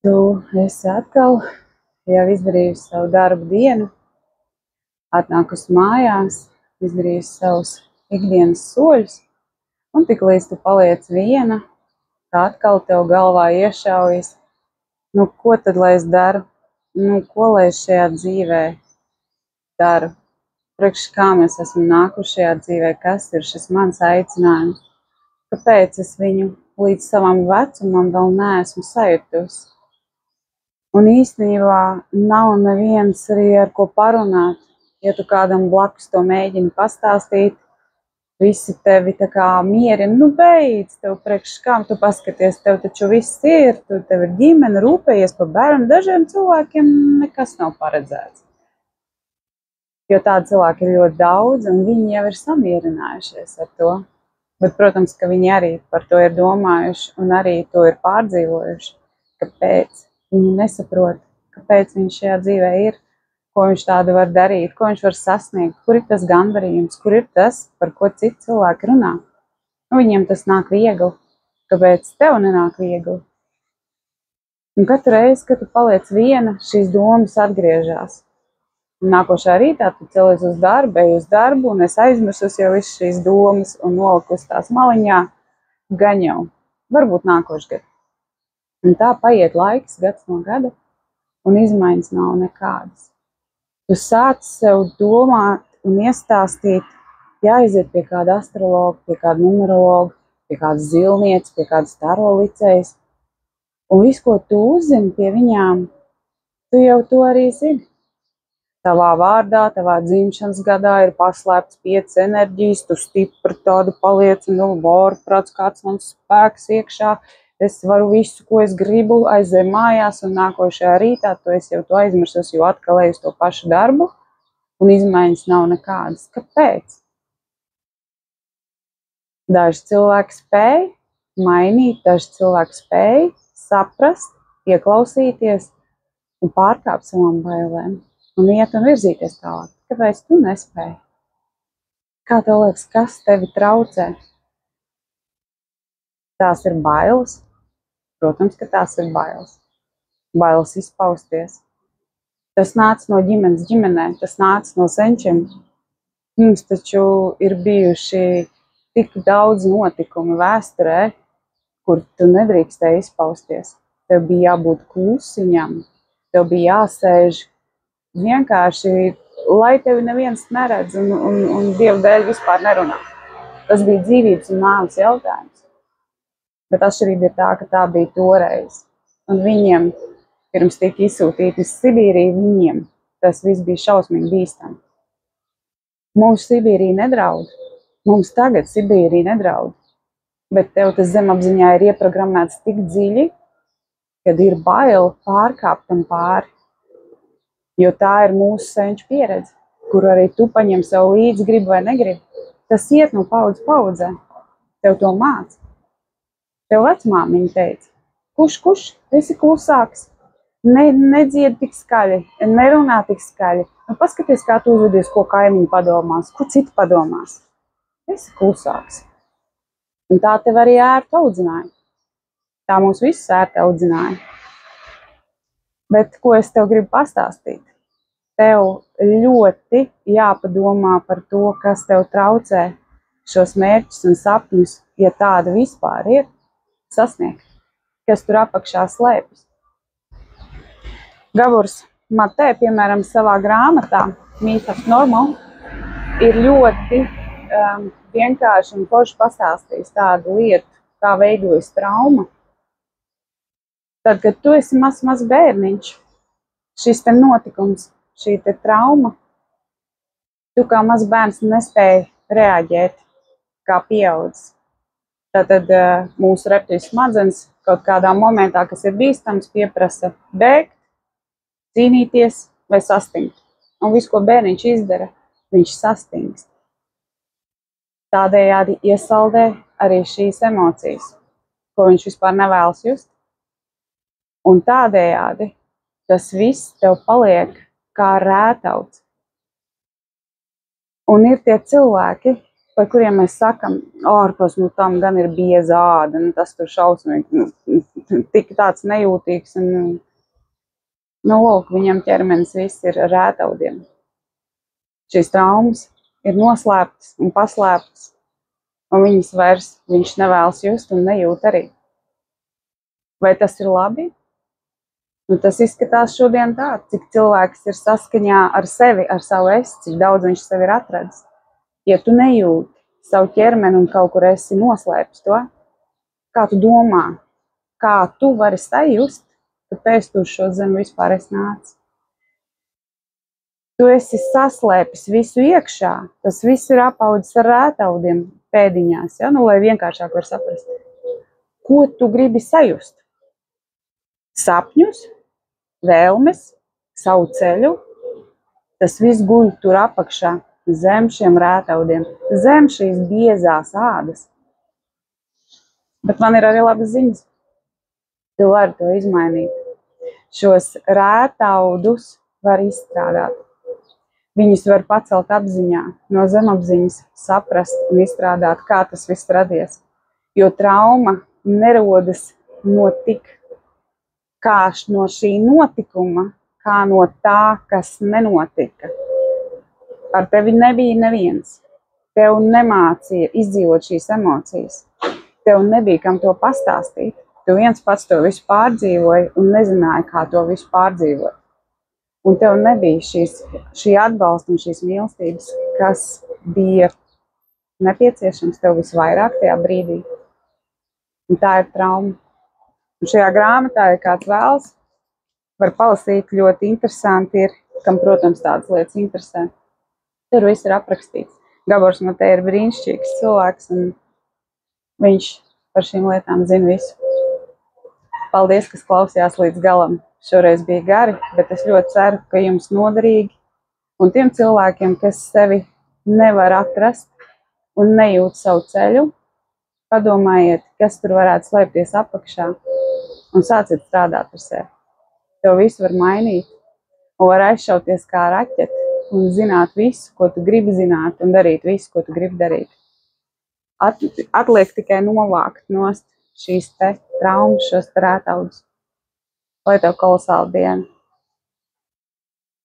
Tu esi atkal jau izdarījusi savu darbu dienu, atnākusi mājās, izdarījusi savus ikdienas soļus, un tik līdz tu paliec viena, tā atkal tev galvā iešaujas, ko tad lai es daru, ko lai es šajā dzīvē daru, priekš kā mēs esam nākuši šajā dzīvē, kas ir šis mans aicinājums, kāpēc es viņu līdz savam vecumam vēl neesmu sajutusi. Un īstenībā nav neviens arī ar ko parunāt. Ja tu kādam blakus to mēģini pastāstīt, visi tevi tā kā mierina, beidz, tev priekš kā, tu paskaties, tev taču viss ir, tev ir ģimene, rūpējies par bērnu, dažiem cilvēkiem nekas nav paredzēts. Jo tādi cilvēki ir ļoti daudz, un viņi jau ir samierinājušies ar to. Bet, protams, ka viņi arī par to ir domājuši un arī to ir pārdzīvojuši. Kāpēc? Viņi nesaprot, kāpēc viņš šajā dzīvē ir, ko viņš tādu var darīt, ko viņš var sasniegt, kur ir tas gandarījums, kur ir tas, par ko citi cilvēki runā. Viņiem tas nāk viegli, kāpēc tev nenāk viegli. Un katru reizi, kad tu paliec viena, šīs domas atgriežas. Nākošā rītā tu celies uz darbu, ej uz darbu, un es aizmirsus jau visu šīs domas un nolikus tās maliņā, gan jau, varbūt nākošgad. Un tā paiet laiks, gads no gada, un izmaiņas nav nekādas. Tu sāc sev domāt un iestāstīt, jāaiziet pie kāda astrologa, pie kāda numerologa, pie kādas zilnieces, pie kādas taro licējas. Un visu, ko tu uzzini pie viņām, tu jau to arī zini. Tavā vārdā, tavā dzimšanas gadā ir paslēpts 5 enerģijas, tu stipri tādu paliec, vārprāts, kāds man spēks iekšā, es varu visu, ko es gribu, aizēju mājās, un nākošajā rītā tu esi jau to aizmirsus, jo atkal eju uz to pašu darbu, un izmaiņas nav nekādas. Kāpēc? Daži cilvēki spēj mainīt, daži cilvēki spēj saprast, ieklausīties un pārkāpt savām bailēm, un iet un virzīties tālāk. Kāpēc tu nespēji? Kā tev liekas, kas tevi traucē? Tās ir bailes. Protams, ka tās ir bailes. Bailes izpausties. Tas nāca no ģimenes ģimenē, tas nāca no senčiem. Mums taču ir bijuši tik daudz notikumu vēsturē, kur tu nedrīkstēji izpausties. Tev bija jābūt klusiņam, tev bija jāsēž vienkārši, lai tevi neviens neredz un Dieva dēļ vispār nerunā. Tas bija dzīvības un nāves jautājums. Bet atšķirība ir tā, ka tā bija toreiz. Un viņiem, pirms tika izsūtīti uz Sibīriju, viņiem tas viss bija šausmīgi bīstami. Mums Sibīrija nedraud. Mums tagad Sibīrija nedraud. Bet tev tas zemapziņā ir ieprogrammēts tik dziļi, kad ir bail pārkāpt tam pāri. Jo tā ir mūsu senču pieredze, kuru arī tu paņem sev līdzi, gribi vai negribi. Tas iet no paudzes paudzē. Tev to māca. Tev vecmāmiņa teica, kuš, esi klusāks, nedzied tik skaļi, nerunā tik skaļi. Paskaties, kā tu uzvedies, ko kaimiņi padomās, ko citi padomās. Esi klusāks. Un tā tev arī ērti audzināja. Tā mūs visus ērti audzināja. Bet ko es tev gribu pastāstīt? Tev ļoti jāpadomā par to, kas tev traucē šos mērķus un sapņus, ja tāda vispār ir, sasniegt, kas tur apakšā slēpjas. Gabors Matē, piemēram, savā grāmatā Myth of Normal ir ļoti vienkārši un forši pastāstījis tādu lietu, kā veidojas trauma. Tad, kad tu esi mazs bērniņš, šis te notikums, šī te trauma, tu kā mazs bērns nespēji reaģēt kā pieaudzis. Tātad mūsu reptīļu smadzenes kaut kādā momentā, kas ir bīstams, pieprasa bēgt, cīnīties vai sastingt. Un visu, ko bērniņš izdara, viņš sastingst. Tādējādi iesaldē arī šīs emocijas, ko viņš vispār nevēlas just. Un tādējādi tas viss tev paliek kā rētauts. Un ir tie cilvēki, par kuriem mēs sakam, ārpus, nu tam gan ir bieza āda, nu tas tur šausmīgi, tik tāds nejūtīgs, un, nu, lūk, viņam ķermenis viss ir rētaudiem. Šīs traumas ir noslēptas un paslēptas, un viņas vairs viņš nevēlas just un nejūt arī. Vai tas ir labi? Nu, tas izskatās šodien tā, cik cilvēks ir saskaņā ar sevi, ar savu esi, cik daudz viņš sevi ir atradis. Ja tu nejūti savu ķermeni un kaut kur esi noslēpis to, kā tu domā, kā tu vari sajust, kāpēc tu uz šo zemi vispār esi nācis. Tu esi saslēpis visu iekšā, tas viss ir apaudzis ar rētaudiem pēdiņās, ja? Nu, lai vienkāršāk var saprast. Ko tu gribi sajust? Sapņus, vēlmes, savu ceļu, tas viss guļ tur apakšā, zem šiem rētaudiem, zem šīs biezās ādas. Bet man ir arī labas ziņas. Tu vari to izmainīt. Šos rētaudus var izstrādāt. Viņus var pacelt apziņā, no zemapziņas saprast un izstrādāt, kā tas viss radies. Jo trauma nerodas no kā no šī notikuma, kā no tā, kas nenotika. Ar tevi nebija neviens. Tev nemācīja izdzīvot šīs emocijas. Tev nebija kam to pastāstīt. Tu viens pats to visu pārdzīvoji un nezināji, kā to visu pārdzīvot. Un tev nebija šī atbalsta un šīs mīlestības, kas bija nepieciešams tev visvairāk tajā brīdī. Un tā ir trauma. Un šajā grāmatā, ja kāds vēlas, var palasīt, ļoti interesanti ir, kam, protams, tādas lietas interesē. Tur viss ir aprakstīts. Gabors Matē ir brīnišķīgs cilvēks, un viņš par šīm lietām zina visu. Paldies, kas klausījās līdz galam. Šoreiz bija gari, bet es ļoti ceru, ka jums noderīgi. Un tiem cilvēkiem, kas sevi nevar atrast un nejūt savu ceļu, padomājiet, kas tur varētu slēpties apakšā. Un sāciet strādāt ar sevi. Tev visu var mainīt, un var aizšauties kā raķeti, un zināt visu, ko tu gribi zināt, un darīt visu, ko tu gribi darīt. Atliek tikai novākt nost šīs te traumas, šos rētaudus. Lai tev kolosāla diena!